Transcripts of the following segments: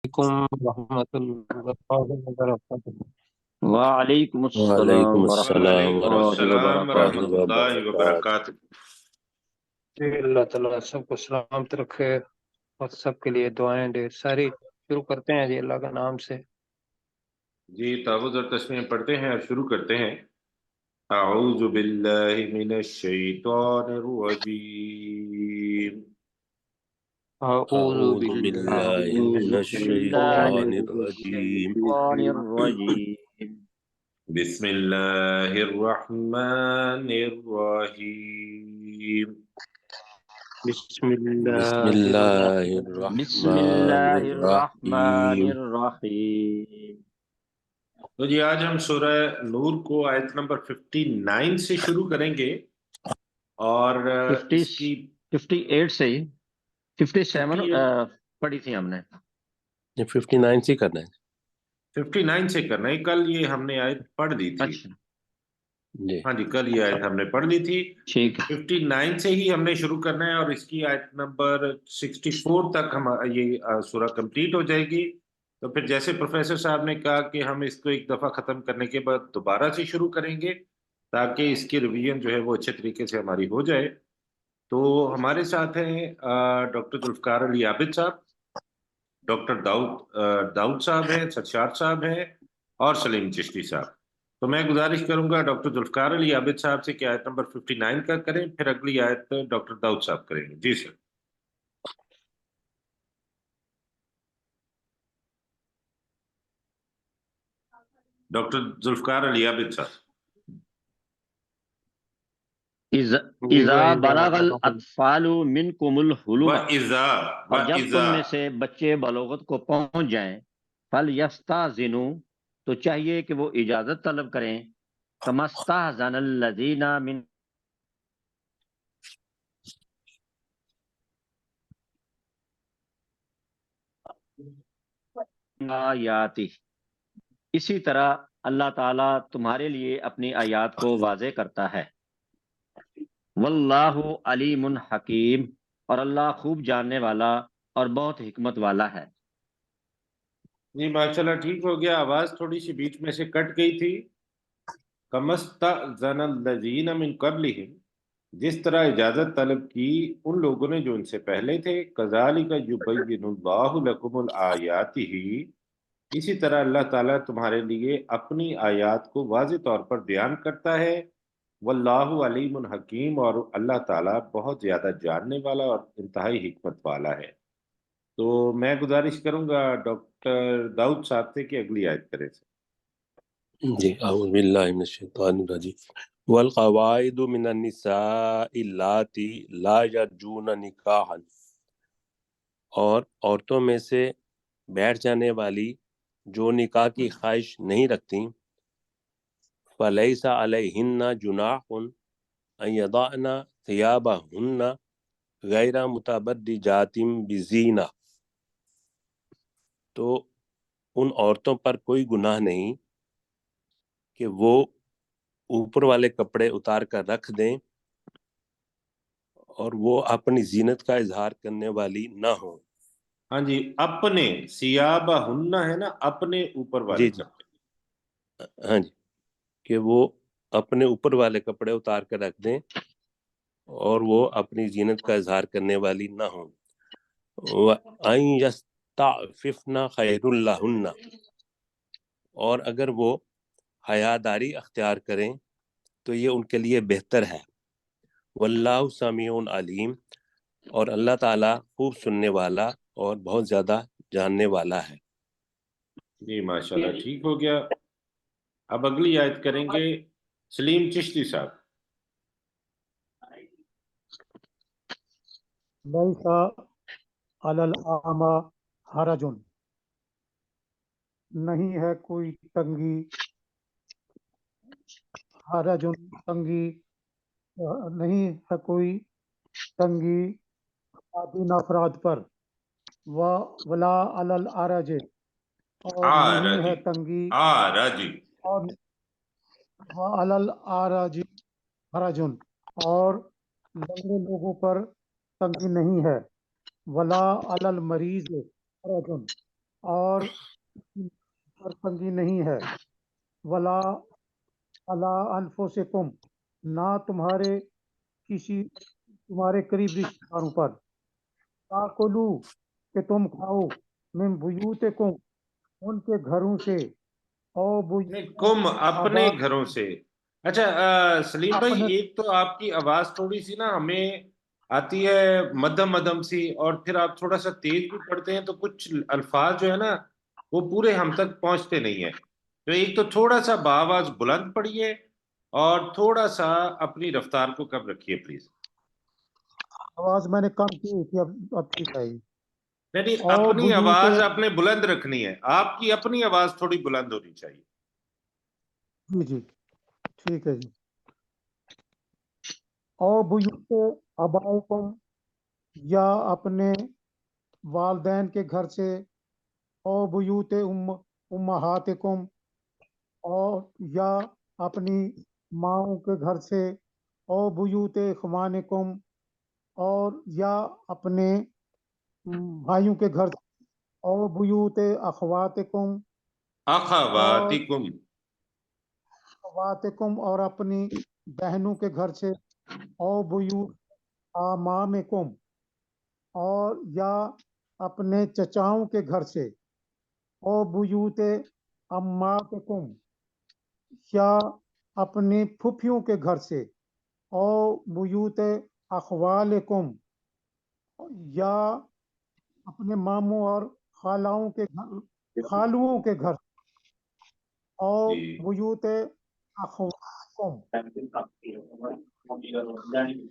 علیکم ورحمۃ اللہ وبرکاتہ۔ وعلیکم السلام وعلیکم ورحمۃ السلام اللہ ورحمۃ السلام وبرکاتہ۔ ورحمۃ اللہ اللہ وبرکاتہ۔ وبرکاتہ۔ جی اللہ تعالیٰ سب کو سلامت رکھے اور سب کے لیے دعائیں دے ساری۔ شروع کرتے ہیں جی اللہ کا نام سے۔ جی تعوذ اور تسمیہ پڑھتے ہیں اور شروع کرتے ہیں۔ اعوذ باللہ من الشیطان الرجیم۔ اعوذ اعوذ باللہ باللہ من اعوذ باللہ الشیطان من الرجیم۔ الشیطان الرجیم۔ بسم اللہ الرحمن الرحیم۔ بسم بسم اللہ اللہ بسم الرحمن اللہ الرحمن الرحیم۔ الرحیم۔ تو جی آج ہم سورہ نور کو آیت نمبر 59 سے شروع کریں گے اور اس کی 58 سے ہی 57 58 پڑھی تھی ہم نے۔ 59 سے کرنا ہے 59 سے کرنا ہے۔ کل یہ ہم نے آیت پڑھ دی تھی۔ اچھا جی۔ ہاں جی کل یہ آیت ہم نے پڑھ لی تھی۔ ٹھیک ہے 59 سے ہی ہم نے شروع کرنا ہے اور اس کی آیت نمبر 64 تک ہم یہ سورہ کمپلیٹ ہو جائے گی۔ تو پھر جیسے پروفیسر صاحب نے کہا کہ ہم اس کو ایک دفعہ ختم کرنے کے بعد دوبارہ سے شروع کریں گے تاکہ اس کی ریویژن جو ہے وہ اچھے طریقے سے ہماری ہو جائے۔ تو ہمارے ساتھ ہیں ڈاکٹر ذوالفقار علی عابد صاحب، ڈاکٹر داؤد صاحب ہیں، سرشار صاحب ہیں اور سلیم چشتی صاحب۔ تو میں گزارش کروں گا ڈاکٹر ذوالفقار علی عابد صاحب سے کہ آیت نمبر 59 کا کریں، پھر اگلی آیت ڈاکٹر داؤد صاحب کریں گے۔ جی سر۔ ڈاکٹر ذوالفقار علی عابد صاحب۔ اذا بلغ الاطفال منکم الحلم، وَإِذَا اور جب تم میں سے بچے بلوغت کو پہنچ جائیں، فَلْيَسْتَأْذِنُوا، تو چاہیے کہ وہ اجازت طلب کریں، كَمَا اسْتَأْذَنَ الَّذِينَ مِنْ آیاتہ، اسی طرح اللہ تعالیٰ تمہارے لیے اپنی آیات کو واضح کرتا ہے۔ واللہ علیم حکیم، اور اللہ خوب جاننے والا اور بہت حکمت والا ہے۔ جی ماشاءاللہ ٹھیک ہو گیا، آواز تھوڑی سی بیچ میں سے کٹ گئی تھی۔ کَمَسْتَأْذَنَ الَّذِينَ مِن قَبْلِهِمْ، جس طرح اجازت طلب کی ان لوگوں نے جو ان سے پہلے تھے، كَذَلِكَ يُبَيِّنُ اللَّهُ لَكُمُ الْآيَاتِهِ، اسی طرح اللہ تعالیٰ تمہارے لیے اپنی آیات کو واضح طور پر بیان کرتا ہے۔ واللہ علیم حکیم، اور اللہ تعالیٰ بہت زیادہ جاننے والا اور انتہائی حکمت والا ہے۔ تو میں گزارش کروں گا ڈاکٹر داؤد صاحب سے کہ اگلی آیت کریں۔ جی اعوذ باللہ من الشیطان الرجیم۔ والقواعد من النساء اللاتی لا یرجون نکاحا، اور عورتوں میں سے بیٹھ جانے والی جو نکاح کی خواہش نہیں رکھتی، فَلَيْسَ عَلَيْهِنَّ جُنَاحٌ أَن يَضَعْنَ ثِيَابَهُنَّ غَيْرَ مُتَبَرِّجَاتٍ بِزِینَةٍ، تو ان عورتوں پر کوئی گناہ نہیں کہ وہ اوپر والے کپڑے اتار کر رکھ دیں اور وہ اپنی زینت کا اظہار کرنے والی نہ ہوں۔ ہاں جی، اپنے سیابہن ہے نا، اپنے اوپر والے جی کپڑے۔ ہاں جی، کہ وہ اپنے اوپر والے کپڑے اتار کر رکھ دیں اور وہ اپنی زینت کا اظہار کرنے والی نہ ہوں۔ وَأَن يَسْتَعْفِفْنَ خَيْرٌ لَهُنَّ، اور اگر وہ حیاداری اختیار کریں تو یہ ان کے لیے بہتر ہے۔ واللہ سمیع علیم، اور اللہ تعالیٰ خوب سننے والا اور بہت زیادہ جاننے والا ہے۔ جی ماشاءاللہ ٹھیک ہو گیا۔ اب اگلی آیت کریں گے سلیم چشتی صاحب۔ ليس على الأعمى حرج، نہیں ہے کوئی تنگی، حرج تنگی، نہیں ہے کوئی تنگی قابل افراد پر، ولا علی العرج، اور نہیں ہے تنگی، آراجی اور وعلی العرج حرج، اور لنگڑے لوگوں پر تنگی نہیں ہے، ولا علی المریض حرج، اور پر تنگی نہیں ہے، ولا علی انفسکم، نہ تمہارے قریب رشتہ داروں پر، تاکلو کہ تم کھاؤ، من بیوتکم ان کے گھروں سے، او نہیں، بیوت کم اپنے آبا گھروں سے. اچھا سلیم بھائی، اپنے ایک تو آپ کی آواز تھوڑی سی نا ہمیں آتی ہے مدھم مدھم سی، اور پھر آپ تھوڑا سا تیز بھی پڑھتے ہیں تو کچھ الفاظ جو ہے نا وہ پورے ہم تک پہنچتے نہیں ہیں. تو ایک تو تھوڑا سا بآواز بلند پڑھیے، اور تھوڑا سا اپنی رفتار کو کم رکھیے پلیز. آواز میں نے کم کی تھی، اب ٹھیک ہے. نہیں، او اپنی بیوت، آواز آپ نے بلند رکھنی ہے، آپ کی اپنی آواز تھوڑی بلند ہونی چاہیے. جی جی ٹھیک ہے جی. او بیوت آبائکم، یا اپنے والدین کے گھر سے، او بیوت امہاتکم، اور یا اپنی ماؤں کے گھر سے، او بیوت اخوانکم، اور یا اپنے بھائیوں کے گھر سے، او بیوت اخواتکم، اور اخواتکم. اخواتکم اور اپنی بہنوں کے گھر سے، او بیوت امامکم، اور یا اپنے چچاؤں کے گھر سے، او بیوت اماتکم، یا اپنے پھوپھیوں کے گھر سے، او بیوت اخوالکم، یا اپنے ماموں اور خالوں کے گھر، او جی. بیوت اخوالکم،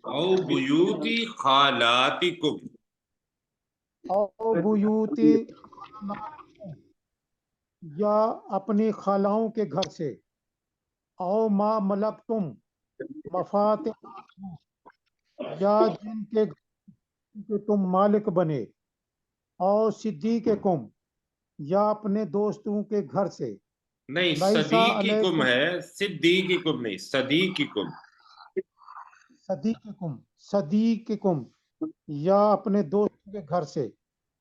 او بیوتی خالاتکم. او بیوتی یا اپنی خالوں کے گھر سے، او ما ملکتم مفاتح، یا جن کے تم مالک بنے، او صدیقکم، یا اپنے دوستوں کے گھر سے، نہیں، لیسا صدیقکم علیکم، ہے، صدیقکم نہیں، صدیقکم. صدیقکم، یا اپنے دوستوں کے گھر سے،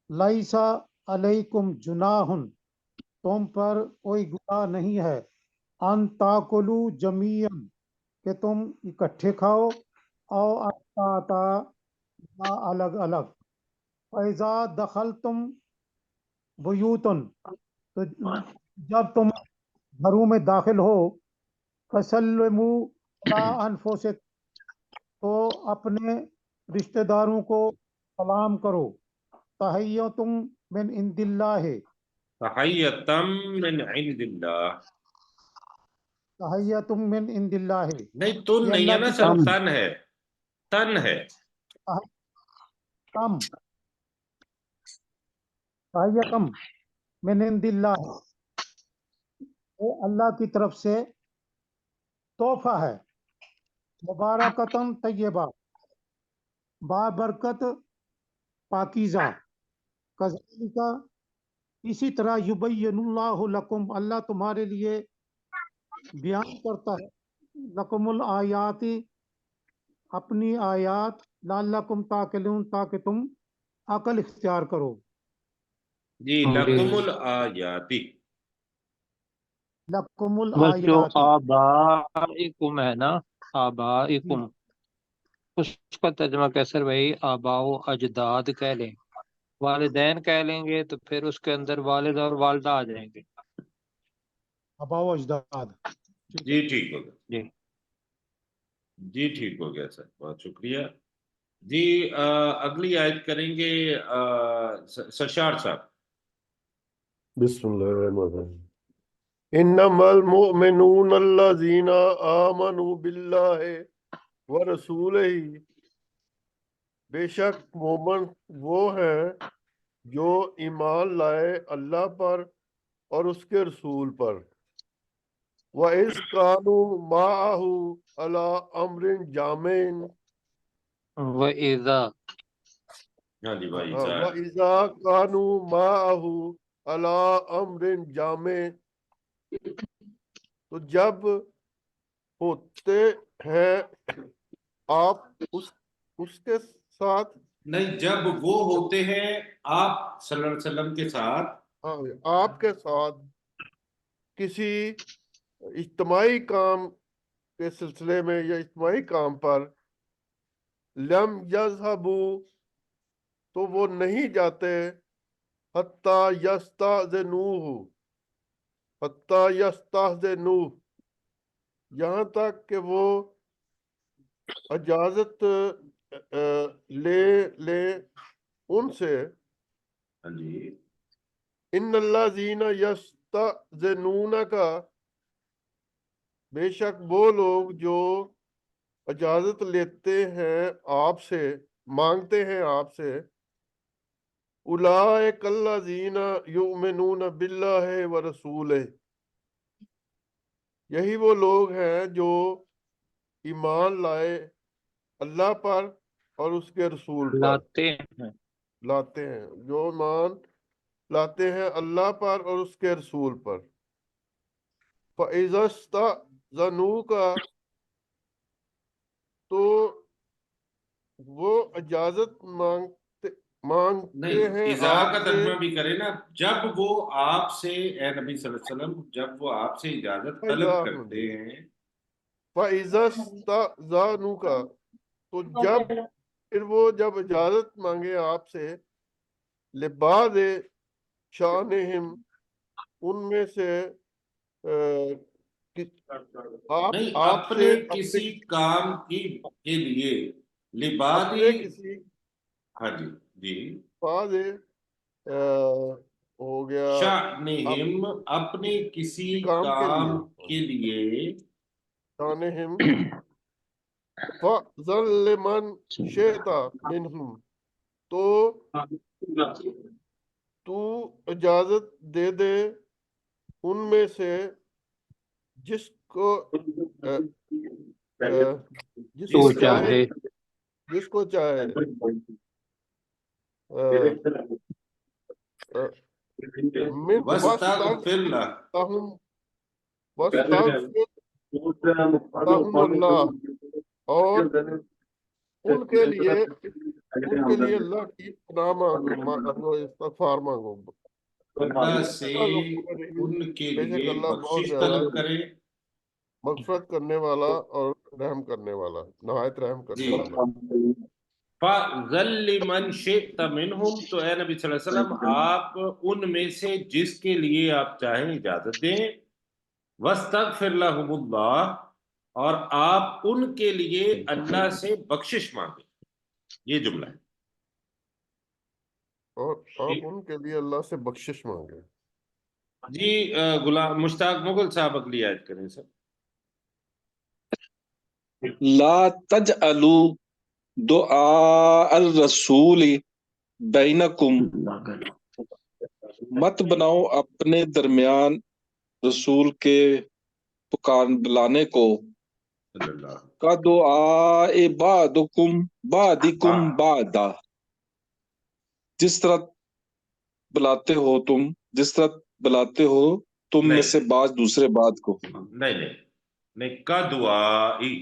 لیسا علیکم جناح، تم پر کوئی گناہ نہیں ہے، ان تاکلو جمیعا، کہ تم اکٹھے کھاؤ، او اشتاتا، یا الگ الگ. فَإِذَا دَخَلْتُمْ بیوتن، تو جب تم گھروں میں داخل ہو، فَسَلِّمُوا عَلَىٰ أَنفُسِكُمْ، تو اپنے رشتہ داروں کو سلام کرو، تحیّۃم من عند اللہ، تحیتم من عند اللہ. تحیّۃم من عند اللہ، نہیں، تن یہ نہیں ہے اللہ نا کی سر، طرف تن ہے، تن ہے. تحیّتم، تحیّتم من عند اللہ، یہ اللہ کی طرف سے تحفہ ہے، مبارکتن طیبہ، بابرکت، پاکیزہ، کذالک، اسی طرح یبین اللہ لکم، اللہ تمہارے لیے بیان کرتا ہے، لکم الآیات، اپنی آیات، لعلکم تعقلون، تاکہ تم عقل اختیار کرو. جی، لکم الآیاتی. لکم بس جو الآیات، آبائکم ہے نا، آبائکم، اس کا ترجمہ کیسر بھائی آبا و اجداد کہہ لیں، والدین کہہ لیں گے تو پھر اس کے اندر والد اور والدہ آ جائیں گے. آباء و اجداد. ٹھیک ہے جی ٹھیک ہو گیا. جی جی ٹھیک ہو گیا سر، بہت شکریہ. جی اگلی آیت کریں گے سرشار صاحب. بسم اللہ الرحمن الرحیم. انما المؤمنون الذین آمنوا باللہ ورسولہ، بے شک مومن وہ ہیں جو ایمان لائے اللہ پر اور اس کے رسول پر. وَإِذْ كَانُوا مَعَهُ عَلَىٰ أَمْرٍ جَامِعٍ، وَإِذَا، ہاں جی بھائی صاحب. وَإِذَا كَانُوا مَعَهُ عَلَىٰ أَمْرٍ جَامِعٍ، تو جب ہوتے ہیں آپ اس کے ساتھ، نہیں، جب وہ ہوتے ہیں آپ صلی اللہ علیہ وسلم کے ساتھ، آپ کے ساتھ کسی اجتماعی کام کے سلسلے میں یا اجتماعی کام پر لم یذہبو تو وہ نہیں جاتے حتی یستاذنوہ حتی یستاذنوہ یہاں تک کہ وہ اجازت لے ان سے. ہاں جی. ان الذین یستاذنون کا بے شک وہ لوگ جو اجازت لیتے ہیں آپ سے، مانگتے ہیں آپ سے، اولئک الذین یؤمنون باللہ ورسولہ یہی وہ لوگ ہیں جو ایمان لائے اللہ پر اور اس کے رسول پر، لاتے ہیں. لاتے ہیں، جو ایمان لاتے ہیں اللہ پر اور اس کے رسول پر. فَإِذَا اسْتَأْذَنُوكَ تو وہ اجازت مانگتے نہیں، ہیں اذا آپ کا سے. ترجمہ بھی کرے نا، جب وہ آپ سے، اے نبی صلی اللہ علیہ وسلم، جب وہ آپ سے اجازت طلب کرتے ہیں. فَإِذَا اسْتَأْذَنُوكَ تو جب اجازت مانگے آپ سے، لِبَعْضِ شَأْنِهِمْ ان میں سے نہیں، آپ سے اپنے کسی کام کے لیے لبادی. اپنے کسی ہاں جی جی. بعض ہو گیا شأنہم اپنے کسی کام کے لیے. شانہم فَأْذَن لِمَنْ شِئْتَ مِنْهُمْ تو اجازت دے دے ان میں سے جس کو تو چاہے. جس کو چاہے. وَاسْتَغْفِرْ لَهُ وَاسْتَغْفِرْ اللہ اور ان کے لیے اللہ کی پناہ مانگو، استغفار مانگو. اللہ سے ان کے بے شک لیے اللہ بہت بخشش زیادہ طلب کرے. مغفرت کرنے والا اور رحم کرنے والا، نہایت رحم کرنے جی. والا. فَأْذَن لِمَنْ شِئْتَ مِنْهُمْ تو اے نبی صلی اللہ علیہ وسلم آپ ان میں سے جس کے لیے آپ چاہیں اجازت دیں. وَاسْتَغْفِرْ لَهُمُ اللَّهُ اور آپ ان کے لیے اللہ سے بخشش مانگیں. یہ جملہ ہے. اور آپ ان کے لیے اللہ سے بخشش مانگے. جی غلام مشتاق مغل صاحب اگلی آیت کریں سر. لا تجعلوا دعاء الرسول بینکم مت بناؤ اپنے درمیان رسول کے بلانے کو صلی اللہ کا دعاء بعدکم بعدا جس طرح بلاتے ہو تم میں سے بعض دوسرے بعض کو. نہیں کا دعائی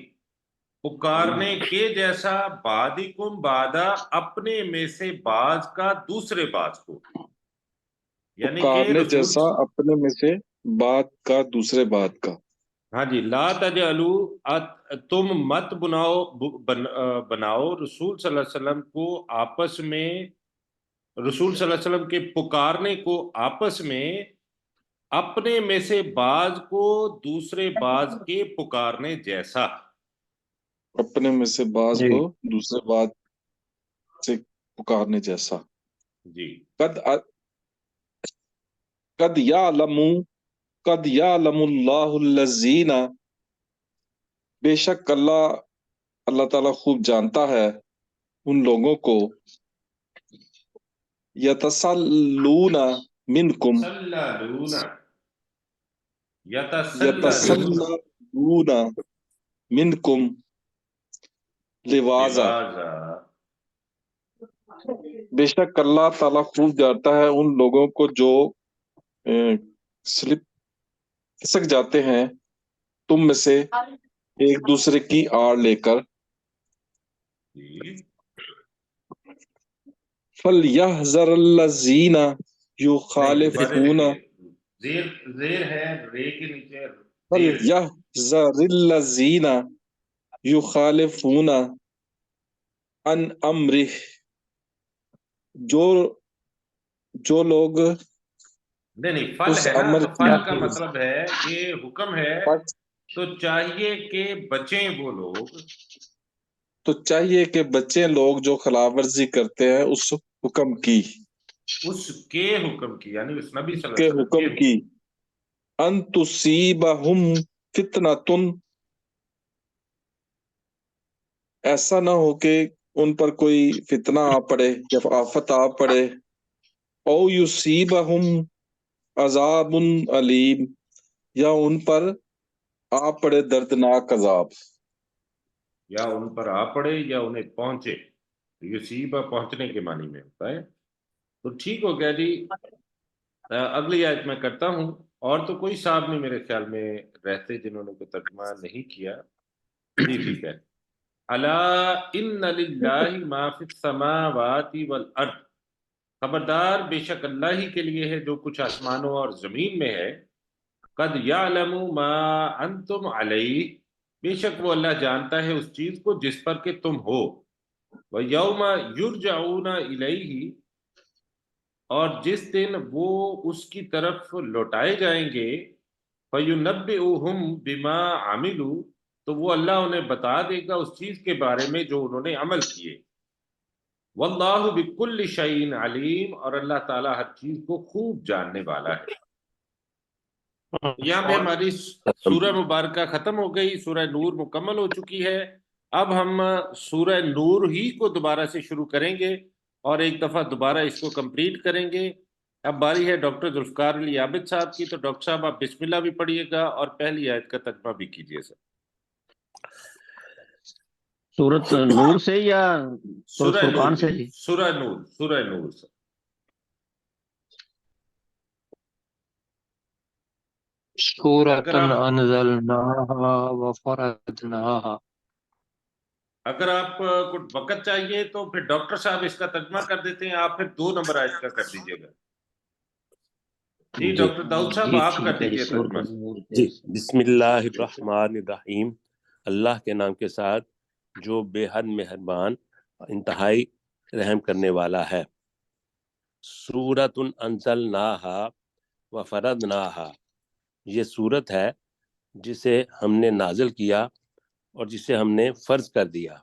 پکارنے کے جیسا، بعدکم بعدا اپنے میں سے بعض کا دوسرے بعض کو، یعنی کہ پکارنے رسول. جیسا اپنے میں سے بعض کا دوسرے بعض کا. ہاں جی. لا تجعلوا تم مت بناؤ رسول صلی اللہ علیہ وسلم کو آپس میں، رسول صلی اللہ علیہ وسلم کے پکارنے کو آپس میں اپنے میں سے بعض کو دوسرے بعض کے پکارنے جیسا. اپنے میں سے بعض جی. کو دوسرے بعض سے پکارنے جیسا. جی. قد یعلم اللہ الذین بے شک اللہ تعالیٰ خوب جانتا ہے ان لوگوں کو یتسلون منکم یتسلون منکم لواذا بے شک اللہ تعالیٰ خوب جانتا ہے ان لوگوں کو جو کھسک جاتے ہیں تم میں سے ایک دوسرے کی آڑ لے کر. فَلْيَحْذَرِ الَّذِينَ يخالفون زیر زیر ہے رے کے نیچے فليحذر الذين يخالفون عن امره جو لوگ نہیں فل اس ہے نا، امر تو فل کا مطلب ہے یہ حکم ہے، تو چاہیے کہ بچیں وہ لوگ، تو چاہیے کہ بچے لوگ جو خلاف ورزی کرتے ہیں اس حکم کی، اس کے حکم کی، یعنی اس نبی صلی اللہ کے علیہ وسلم حکم کے کی، ان تصیبہم فتنۃ، ایسا نہ ہو کہ ان پر کوئی فتنہ آ پڑے یا آفت آ پڑے، او یصیبہم عذاب علیم، یا ان پر آ پڑے دردناک عذاب، یا ان پر آ پڑے یا انہیں پہنچے، یصیبہ پہنچنے کے معنی میں ہوتا ہے۔ تو ٹھیک ہو گیا جی، اگلی آیت میں کرتا ہوں، اور تو کوئی صاحب نہیں میرے خیال میں رہتے جنہوں نے کوئی ترجمہ نہیں کیا، جی ٹھیک ہے۔ الا ان للہ ما فی السماوات والارض، خبردار بے شک اللہ ہی کے لیے ہے جو کچھ آسمانوں اور زمین میں ہے، قد یعلم ما انتم علیہ، بے شک وہ اللہ جانتا ہے اس چیز کو جس پر کہ تم ہو، وَيَوْمَ يُرْجَعُونَ إِلَيْهِ، اور جس دن وہ اس کی طرف لوٹائے جائیں گے، فَيُنَبِّئُهُمْ بِمَا عَمِلُوا، تو وہ اللہ انہیں بتا دے گا اس چیز کے بارے میں جو انہوں نے عمل کیے، وَاللَّهُ بِكُلِّ شَيْءٍ عَلِيمٌ، اور اللہ تعالیٰ ہر چیز کو خوب جاننے والا ہے۔ یہاں پہ ہماری سورہ مبارکہ ختم ہو گئی، سورہ نور مکمل ہو چکی ہے۔ اب ہم سورہ نور ہی کو دوبارہ سے شروع کریں گے اور ایک دفعہ دوبارہ اس کو کمپلیٹ کریں گے۔ اب باری ہے ڈاکٹر ذوالفقار علی عابد صاحب کی، تو ڈاکٹر صاحب آپ بسم اللہ بھی پڑھیے گا اور پہلی آیت کا ترجمہ بھی کیجیے سر۔ سورۃ نور سے یا سورۃ سورہ نور فرقان سے جی، جی؟ سورہ نور، سورہ نور سر۔ سورۃ اگر آپ انزلناها وفرضناها۔ اگر آپ کو وقت چاہیے تو پھر ڈاکٹر صاحب اس کا ترجمہ کر دیتے ہیں، آپ پھر 2 نمبر آیت کا کر دیجیے گا۔ جی جی ڈاکٹر داؤد صاحب جی آپ کر ٹھیک ہے جی، دیجیے سورۃ ترجمہ۔ نور کے جی بسم اللہ الرحمن الرحیم، اللہ کے نام کے ساتھ جو بے حد مہربان انتہائی رحم کرنے والا ہے۔ سورۃ انزلناہا وفرضناہا، یہ سورت ہے جسے ہم نے نازل کیا اور جسے ہم نے فرض کر دیا۔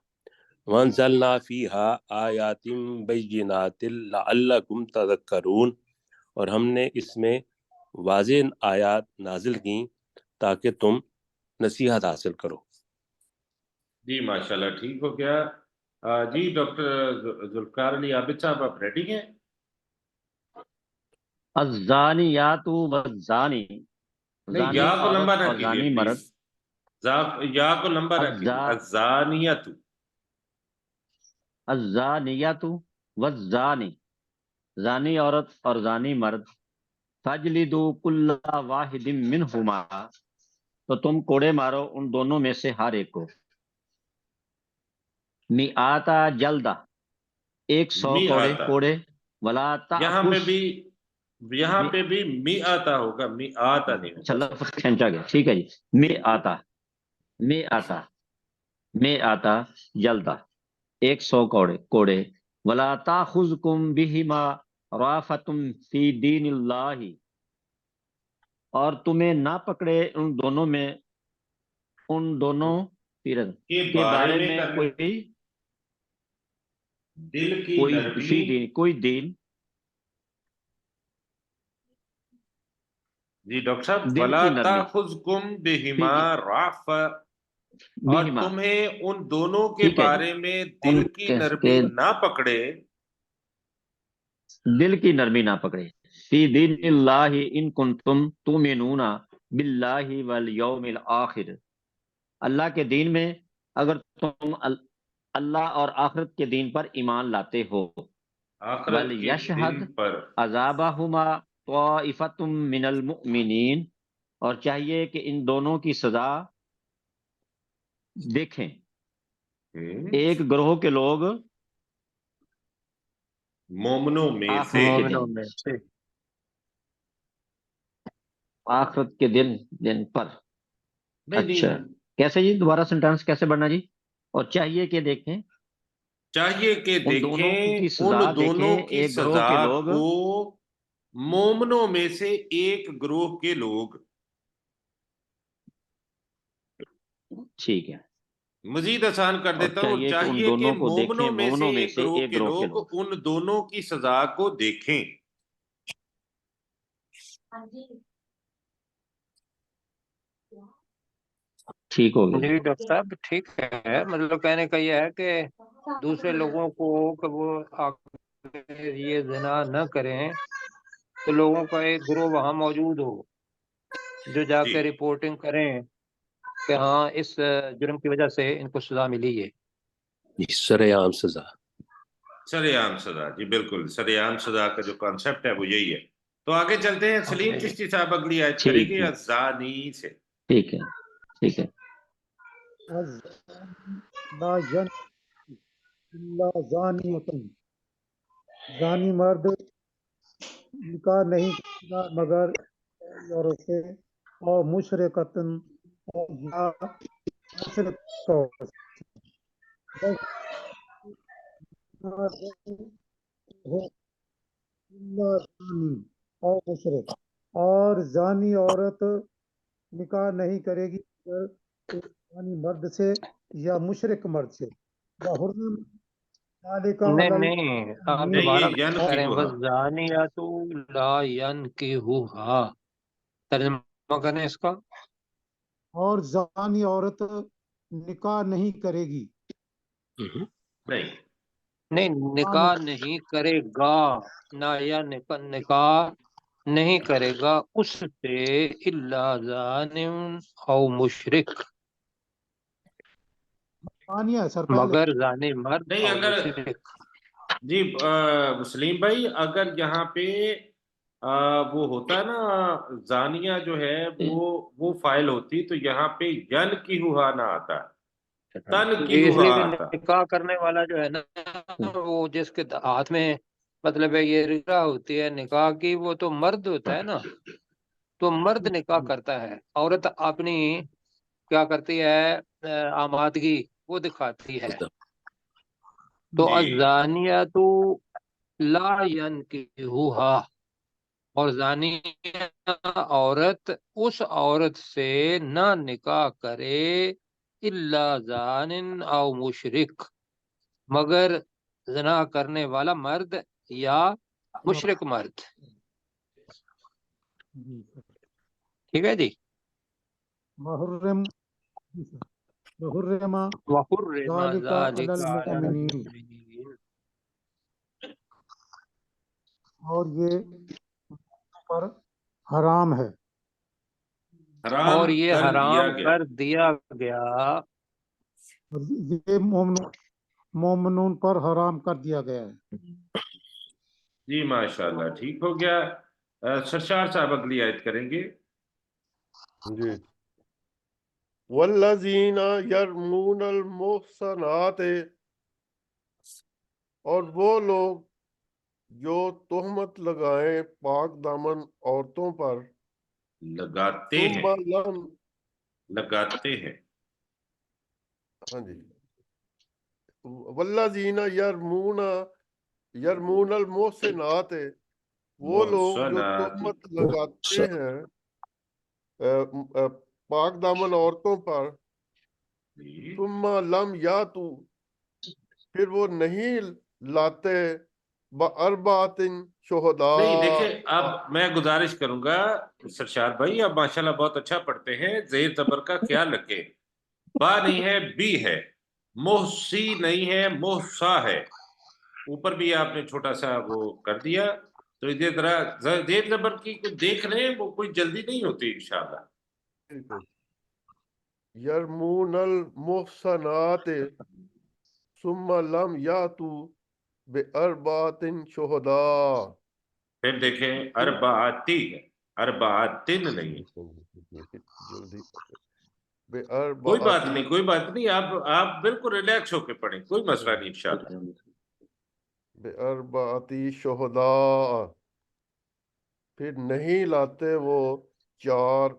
وانزلنا فیہا آیات بینات لعلکم تذکرون، اور ہم نے اس میں واضح آیات نازل کی تاکہ تم نصیحت حاصل کرو۔ جی ماشاءاللہ ٹھیک ہو گیا۔ جی ڈاکٹر ذوالفقار علی عابد صاحب آپ ریڈی ہیں؟ الزانیات والزانی، نہیں، زانی یا کو عورت لمبا نہ اور کیجیے زانی مرد، پلیز، یا کو لمبا نہ کیجیے، الزانیت۔ الزانیات والزانی، زانی عورت اور زانی مرد، فجلدوا کل واحد منہما، تو تم کوڑے مارو ان دونوں میں سے ہر ایک کو، میآتا جلدہ، 100 می کوڑے آتا، کوڑے، ولا یہاں پہ تأخذ، بھی می آتا ہوگا، می آتا نہیں اچھا ہوگا سر۔ لفظ کھینچا گیا، ٹھیک ہے جی، میں آتا جلدہ، 100 کوڑے، ولا تاخذکم بہما رافۃ فی دین اللہ، اور تمہیں نہ پکڑے ان دونوں کے کے بارے میں میں کرنے دل کی کوئی نرمی، فی دین، کوئی دین، جی ڈاکٹر صاحب، دل ولا کی نرمی، تاخذکم بہما فی رافہ، اور بہما، تمہیں ان دونوں کے ٹھیک ہے جی، بارے میں ان دل کی نرمی نہ پکڑے، دل کی نرمی نہ پکڑے، فی دین اللہ ان کنتم تؤمنون باللہ والیوم الآخر، اللہ کے دین میں اگر تم اللہ اور آخرت کے دین پر ایمان لاتے ہو، آخرت کے وَلْيَشْهَدْ دن پر۔ عَذَابَهُمَا طَائِفَةٌ مِّنَ الْمُؤْمِنِينَ، اور چاہیے کہ ان دونوں کی سزا دیکھیں ایک گروہ کے لوگ مومنوں میں سے، آخرت کے مومنوں دن، میں سے، آخرت کے دن پر. نہیں اچھا نہیں، کیسے جی؟ دوبارہ سینٹینس کیسے بننا جی؟ اور چاہیے کہ دیکھیں چاہیے کہ ان دونوں دیکھیں کی ان سزا، دونوں دیکھیں کی ایک گروہ سزا کے لوگ. کو مومنوں میں سے ایک گروہ کے لوگ. ٹھیک ہے. مزید آسان کر اور دیتا ہوں، ان چاہیے کہ دونوں کو مومنوں دیکھیں، میں سے مومنوں میں ایک سے گروہ ایک کے گروہ کے لوگ لوگ. ان دونوں کی سزا کو دیکھیں. ٹھیک ہو گیا جی. جی ڈاکٹر صاحب ٹھیک ہے، مطلب کہنے کا یہ ہے کہ دوسرے لوگوں کو کہ وہ آگے یہ زنا نہ کریں، تو لوگوں کا ایک گروہ وہاں موجود ہو جو جا جی کے رپورٹنگ کریں کہ ہاں اس جرم کی وجہ سے ان کو سزا ملی ہے. سر عام سزا. سر عام سزا، جی بالکل، سر عام سزا کا جو کانسیپٹ ہے وہ یہی ہے. تو آگے چلتے ہیں، سلیم چشتی صاحب اگلی آیت کریں ٹھیک گے ہے، الزانی سے. ٹھیک ہے، ٹھیک ہے. الزانی لا ینکح الا زانیۃ، زانی مرد نکاح نہیں کرے گا مگر ایک عورت سے، اور مشرکتن، اور یا مشرک عورت سے. بس نہ ہو الا زانی، اور مشرک. اور زانی عورت نکاح نہیں کرے گی مگر ایک زانی مرد سے یا مشرک مرد سے. وحرم ذالک نہیں علی نہیں، آپ نہیں، دوبارہ یہ ین کی کریں، ہوا. والزانیات لا ینکحوہا، ترجمہ کریں اس کا. اور زانی عورت نکاح نہیں کرے گی. نہیں، نہیں، نکاح نہیں کرے گا، نہ یا نکاح نہیں کرے گا اس سے الا زان او مشرک، ثانیہ ہے سر پہلے. مگر زانی مرد نہیں او اگر، مشرک. جی سلیم بھائی، اگر یہاں پہ وہ ہوتا نا زانیہ جو ہے وہ فائل ہوتی تو یہاں پہ ین کی ہوا نہ آتا، تن کی جی اس ہوا لیے کہ آتا. نکاح کرنے والا جو ہے نا، وہ جس کے ہاتھ میں مطلب ہے یہ رضا ہوتی ہے نکاح کی، وہ تو مرد ہوتا ہے نا، تو مرد نکاح کرتا ہے، عورت اپنی کیا کرتی ہے آمادگی وہ دکھاتی ہے. تو جی الزانیات لا ینکحوہا، اور زانی عورت اس عورت سے نہ نکاح کرے الا زان او مشرک، مگر زنا کرنے والا مرد یا مشرک مرد. ٹھیک ہے جی. وحرم وحرم وحرم ذالک علی ذلک علی المؤمنین، المؤمنین، اور یہ پر حرام ہے. حرام اور یہ کر دیا حرام گیا. کر دیا گیا. اور یہ مومنون پر حرام کر دیا گیا ہے. جی ماشاءاللہ، ٹھیک ہو گیا. سرشار صاحب اگلی آیت کریں گے. جی. والذین یرمون المحصنات، اور وہ لوگ جو تہمت لگائیں پاک دامن عورتوں پر، لگاتے ثم ہیں، لم، لگاتے ہیں. ہاں جی، والذین یرمون المحصنات، وہ لوگ جو محصنات. تہمت لگاتے ہیں پاک دامن عورتوں پر، جی. ثم لم یاتو، پھر وہ نہیں لاتے باربعۃ نہیں شہداء. دیکھیں، اب میں گزارش کروں گا سرشار بھائی، اب ماشاءاللہ بہت اچھا پڑھتے ہیں، زیر زبر کا خیال رکھیں. با نہیں ہے، بی ہے. محسی نہیں ہے، محسا ہے. اوپر بھی آپ نے چھوٹا سا وہ کر دیا. تو اسی طرح زیر زبر کی کوئی دیکھ رہے ہیں، وہ کوئی جلدی نہیں ہوتی انشاءاللہ. یرمون المحصنات ثم لم یاتو باربعۃ شہداء. پھر دیکھیں اربعاتی ہے، اربعاتن نہیں. جلدی کوئی بات باربعۃ، نہیں، کوئی بات نہیں، آپ بالکل ریلیکس ہو کے پڑھیں، کوئی مسئلہ نہیں انشاءاللہ. باربعۃ شہداء، پھر نہیں لاتے وہ 4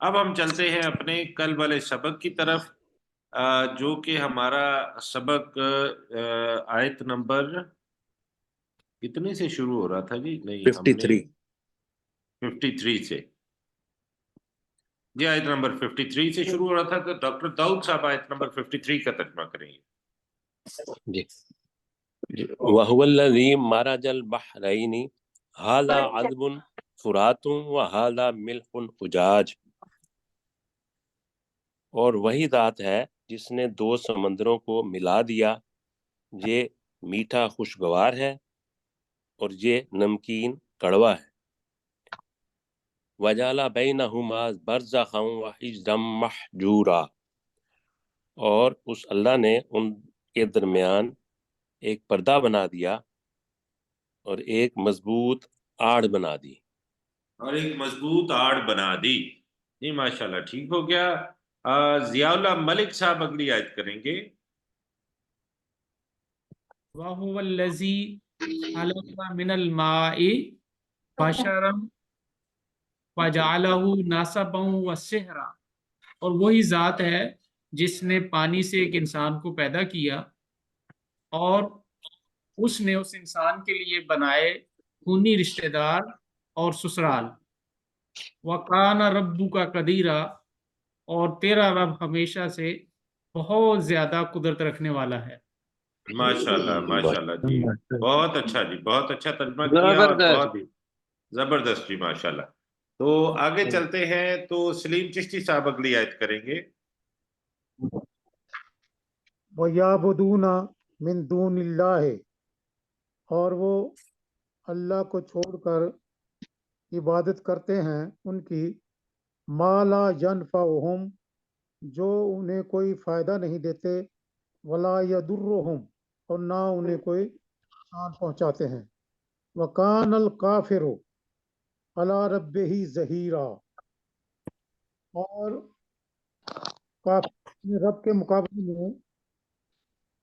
اب ہم چلتے ہیں اپنے کل والے سبق کی طرف، جو کہ ہمارا سبق آیت نمبر کتنے سے شروع ہو رہا تھا جی؟ نہیں، ہم نے 53 53 سے، جی آیت نمبر 53 سے شروع ہو رہا تھا، تو ڈاکٹر داؤد صاحب آیت نمبر 53 کا ترجمہ کریں گے۔ جی وَهُوَ الَّذِي مَرَجَ الْبَحْرَيْنِ هَذَا عَذْبٌ فُرَاتٌ وَهَذَا مِلْحٌ أُجَاجٌ، اور وہی ذات ہے جس نے دو سمندروں کو ملا دیا، یہ میٹھا خوشگوار ہے اور یہ نمکین کڑوا ہے۔ وَجَعَلَ بَيْنَهُمَا بَرْزَخًا وَحِجْرًا مَحْجُورًا، اور اس اللہ نے ان کے درمیان ایک پردہ بنا دیا اور ایک مضبوط آڑ بنا دی۔ اور ایک مضبوط آڑ بنا دی، جی ماشاءاللہ ٹھیک ہو گیا۔ ضیاء اللہ ملک صاحب اگلی آیت کریں گے۔ وَهُوَ الَّذِي خَلَقَ مِنَ الْمَاءِ بَشَرًا وَجَعَلَهُ نَسَبًا وَصِهْرًا، اور وہی ذات ہے جس نے پانی سے ایک انسان کو پیدا کیا اور اس نے اس انسان کے لیے بنائے خونی رشتہ دار اور سسرال۔ وَكَانَ رَبُّكَ قَدِيرًا، اور تیرا رب ہمیشہ سے بہت زیادہ قدرت رکھنے والا ہے۔ ماشاءاللہ ماشاءاللہ جی، بہت اچھا جی، بہت اچھا ترجمہ کیا اور زبردست بہت زبردست جی ماشاءاللہ۔ تو آگے چلتے ہیں، تو سلیم چشتی صاحب اگلی آیت کریں گے۔ وَيَعْبُدُونَ مِن دُونِ اللَّهِ، اور وہ اللہ کو چھوڑ کر عبادت کرتے ہیں ان کی، ما لا ينفعهم، جو انہیں کوئی فائدہ نہیں دیتے، ولا يضرهم، اور نہ انہیں کوئی نقصان پہنچاتے ہیں۔ وَكَانَ الْكَافِرُ عَلَى رَبِّهِ ظَهِيرًا، اور کافر اپنے رب کے مقابلے میں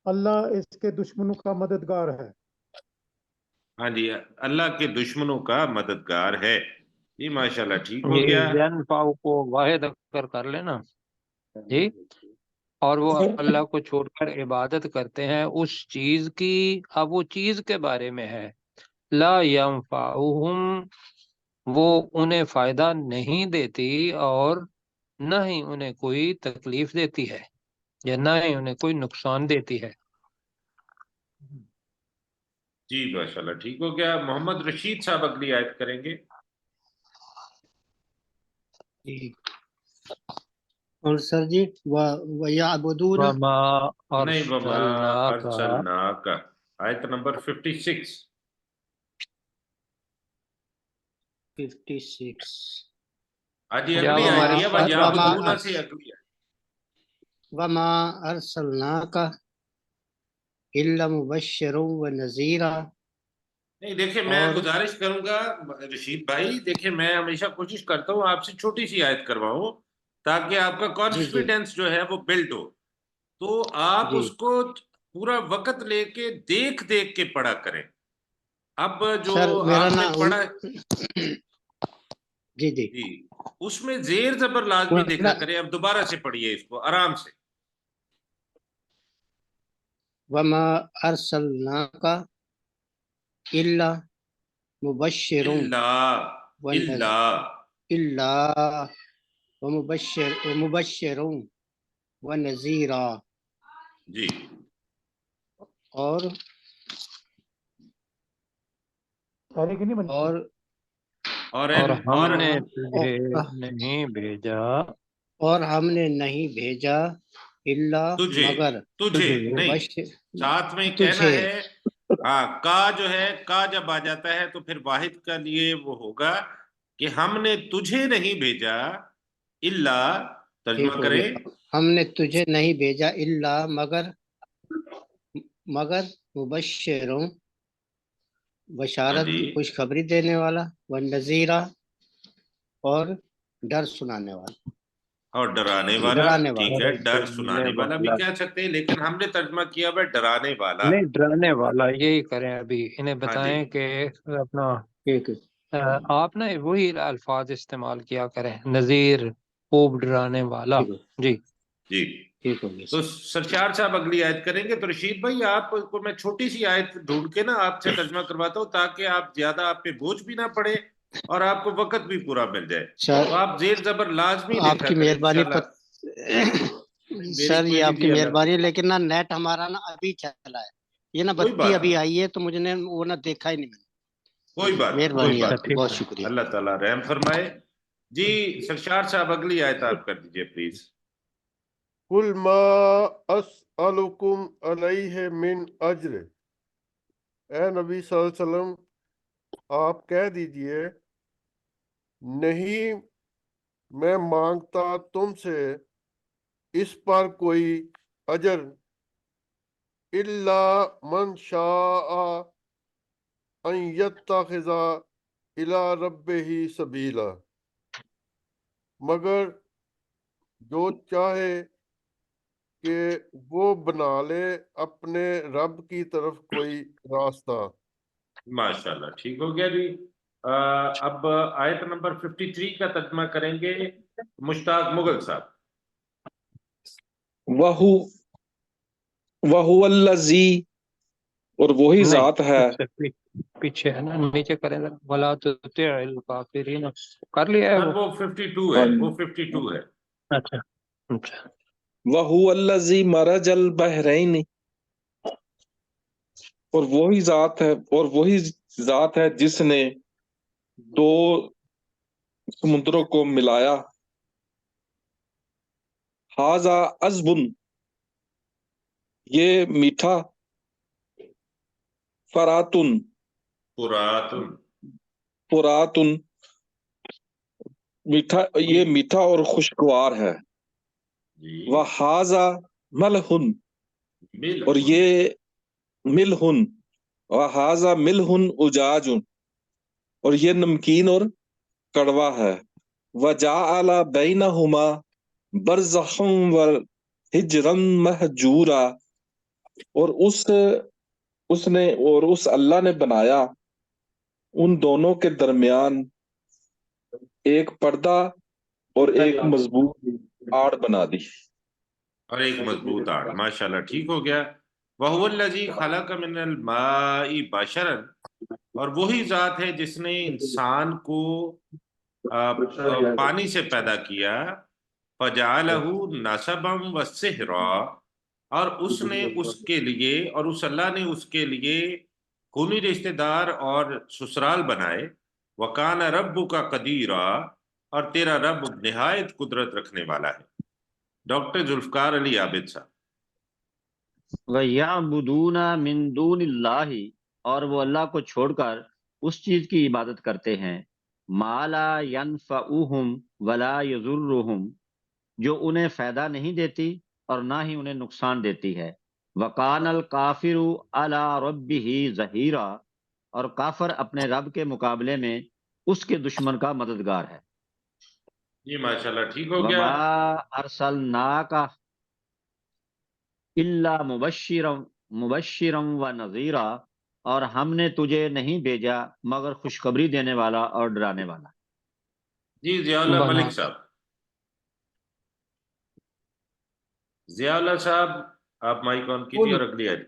اللہ اس کے دشمنوں کا مددگار ہے۔ ہاں جی، اللہ کے دشمنوں کا مددگار ہے، جی ماشاءاللہ ٹھیک ہو یہ گیا۔ زین پاؤ کو واحد کر لینا جی، اور وہ اللہ کو چھوڑ کر عبادت کرتے ہیں اس چیز کی، اب وہ چیز کے بارے میں ہے، لا ینفعہم، وہ انہیں فائدہ نہیں دیتی اور نہ ہی انہیں کوئی تکلیف دیتی ہے، یا نہ ہی انہیں کوئی نقصان دیتی ہے۔ جی ماشاءاللہ ٹھیک ہو گیا۔ محمد رشید صاحب اگلی آیت کریں گے۔ اور سر جی وَيَعْبُدُونَ، وما نہیں، وما ارسلناک، ارسلناک، آیت نمبر 56۔ 56، جی یا اگلی آیت ہماری ہے، وَيَعْبُدُونَ سے اگلی آیت۔ وَمَا أَرْسَلْنَاكَ إِلَّا مُبَشِّرًا وَنَذِيرًا، نہیں دیکھیں، میں اور گزارش کروں گا رشید بھائی، دیکھیں میں ہمیشہ کوشش کرتا ہوں آپ سے چھوٹی سی آیت کرواؤں تاکہ آپ کا جی جی کانفیڈنس جو ہے وہ بلڈ ہو، تو آپ جی اس کو پورا وقت لے کے دیکھ دیکھ کے پڑھا کریں۔ اب جو سر میرا آپ نے نام پڑھا جی جی جی، اس میں زیر زبر لازمی دیکھا کریں۔ اب دوبارہ سے پڑھیے اس کو آرام سے۔ وَمَا أَرْسَلْنَاكَ إِلَّا مُبَشِّرًا إِلَّا وَمُبَشِّرًا وَنَذِيرًا، جی، اور اور اور ہم نے تجھے اور نہیں بھیجا اور ہم نے نہیں بھیجا الا تجھے مگر تجھے نہیں، مبشر ساتھ میں کہنا تجھے، ہے، ہاں کا جو ہے، کا جب آ جاتا ہے تو پھر واحد کا لیے وہ ہوگا کہ ہم نے تجھے نہیں بھیجا الا، ٹھیک ترجمہ ہو کریں۔ گیا، ہم نے تجھے نہیں بھیجا الا مگر مبشروں، ہاں بشارت جی، خوشخبری دینے والا، والنذیرہ، اور ڈر سنانے والا، اور ڈرانے والا، ڈرانے ٹھیک والا۔ ہے، ڈر ڈرانے سنانے والا بھی والا، کہہ سکتے ہیں، لیکن ہم نے ترجمہ کیا ہوا ڈرانے والا۔ نہیں ڈرانے والا یہی کریں، ابھی انہیں ہاں جی، بتائیں کہ اپنا ٹھیک ہے، آپ نا وہی الفاظ استعمال کیا کریں، نذیر خوب ڈرانے والا. ٹھیک ہے جی جی ٹھیک ہو گیا تو سر. سرشار صاحب اگلی آیت کریں گے. تو رشید بھائی آپ کو میں چھوٹی سی آیت ڈھونڈ کے نا آپ سے ترجمہ کرواتا ہوں تاکہ آپ زیادہ آپ پہ بوجھ بھی نہ پڑے اور آپ کو وقت بھی پورا مل جائے. سر تو آپ زیر زبر لازمی آپ دیکھا کی کریں مہربانی انشاءاللہ. میری سر کوئی یہ نہیں آپ کی جی اللہ مہربانی ہے، لیکن نا نیٹ ہمارا نا ابھی چلا ہے، یہ نا کوئی بتی بات ابھی نہیں آئی ہے تو مجھے نے وہ نا دیکھا ہی نہیں میں نے. کوئی بات نہیں کوئی مہربانی ہے بات آپ اچھا کی، نہیں. بہت ٹھیک ہے. شکریہ. اللہ تعالیٰ رحم فرمائے. جی سرشار صاحب اگلی آیت آپ کر دیجئے پلیز. قل ما اسألکم علیہ من اجر، اے نبی صلی اللہ علیہ وسلم آپ کہہ دیجئے نہیں میں مانگتا تم سے اس پر کوئی اجر، الا من شاء ان یتخذ الی ربہ سبیلا، مگر جو چاہے کہ وہ بنا لے اپنے رب کی طرف کوئی راستہ. ماشاءاللہ ٹھیک ہو گیا جی. اب آیت نمبر 53 کا ترجمہ کریں گے مشتاق مغل صاحب. وَهُوَ الَّذِي، اور وہی نہیں ذات ہے. اس سے پیچھے ہے نا، نیچے کریں ذرا. ولا تطع الکافرین. کر لیا ہے سر وہ؟ وہ 52 ہے، وہ 52 ہے. اچھا اچھا. وَهُوَ الَّذِي مَرَجَ الْبَحْرَيْنِ، اور وہی ذات ہے جس نے دو سمندروں کو ملایا. ھذا عذب، یہ میٹھا. فراتن، فراتن میٹھا، یہ میٹھا اور خوشگوار ہے. جی وَھذا ملح، اور یہ ملہن. وَھذا ملہن اجاج، اور یہ نمکین اور کڑوا ہے. وَجَعَلَ بَيْنَهُمَا بَرْزَخًا وَحِجْرًا مَحْجُورًا، اور اس اللہ نے بنایا ان دونوں کے درمیان ایک پردہ اور ایک مضبوط آڑ بنا دی. اور ایک مضبوط آڑ. ماشاءاللہ ٹھیک ہو گیا. وَهُوَ الَّذِي خَلَقَ مِنَ الْمَاءِ بَشَرًا، اور وہی ذات ہے جس نے انسان کو پانی سے پیدا کیا. فَجَعَلَهُ نَسَبًا وَسِحْرًا، اور اس نے اس کے لیے، اور اس اللہ نے اس کے لیے خونی رشتہ دار اور سسرال بنائے. وَكَانَ رَبُّكَ قَدِيرًا، اور تیرا رب نہایت قدرت رکھنے والا ہے. ڈاکٹر ذوالفقار علی عابد صاحب. وَيَعْبُدُونَ مِن دُونِ اللَّهِ، اور وہ اللہ کو چھوڑ کر اس چیز کی عبادت کرتے ہیں مَا لَا يَنْفَعُهُمْ وَلَا يَضُرُّهُمْ، جو انہیں فائدہ نہیں دیتی اور نہ ہی انہیں نقصان دیتی ہے. وَقَانَ الْكَافِرُ عَلَى رَبِّهِ ظَهِيرًا، اور کافر اپنے رب کے مقابلے میں اس کے دشمن کا مددگار ہے. جی ماشاءاللہ ٹھیک ہو گیا. وَمَا أَرْسَلْنَاكَ إِلَّا مُبَشِّرًا وَنَذِيرًا، اور ہم نے تجھے نہیں بھیجا مگر خوشخبری دینے والا اور ڈرانے والا. جی ضیاء اللہ بنا. ملک صاحب. ضیاء اللہ صاحب آپ مائک آن کیجیے اور اگلی آیت.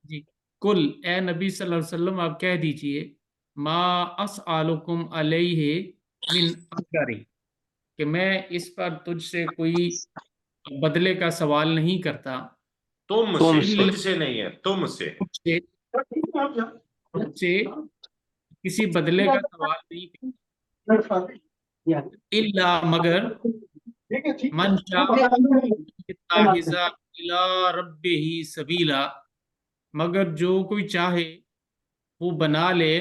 جی کل، اے نبی صلی اللہ علیہ وسلم آپ کہہ دیجئے ما اسألکم علیہ من اجر، کہ میں اس پر تجھ سے کوئی بدلے کا سوال نہیں کرتا. تم سے، تجھ سے نہیں ہے، تم سے. تجھ سے کسی بدلے کا سوال نہیں کرتا. الا مگر من شاء یتخذ الی ربہ سبیلا، مگر جو کوئی چاہے وہ بنا لے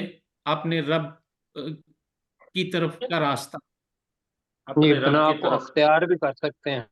اپنے رب کی طرف کا راستہ. یہ اپنے رب بنا کی کو طرف. اختیار بھی کر سکتے ہیں.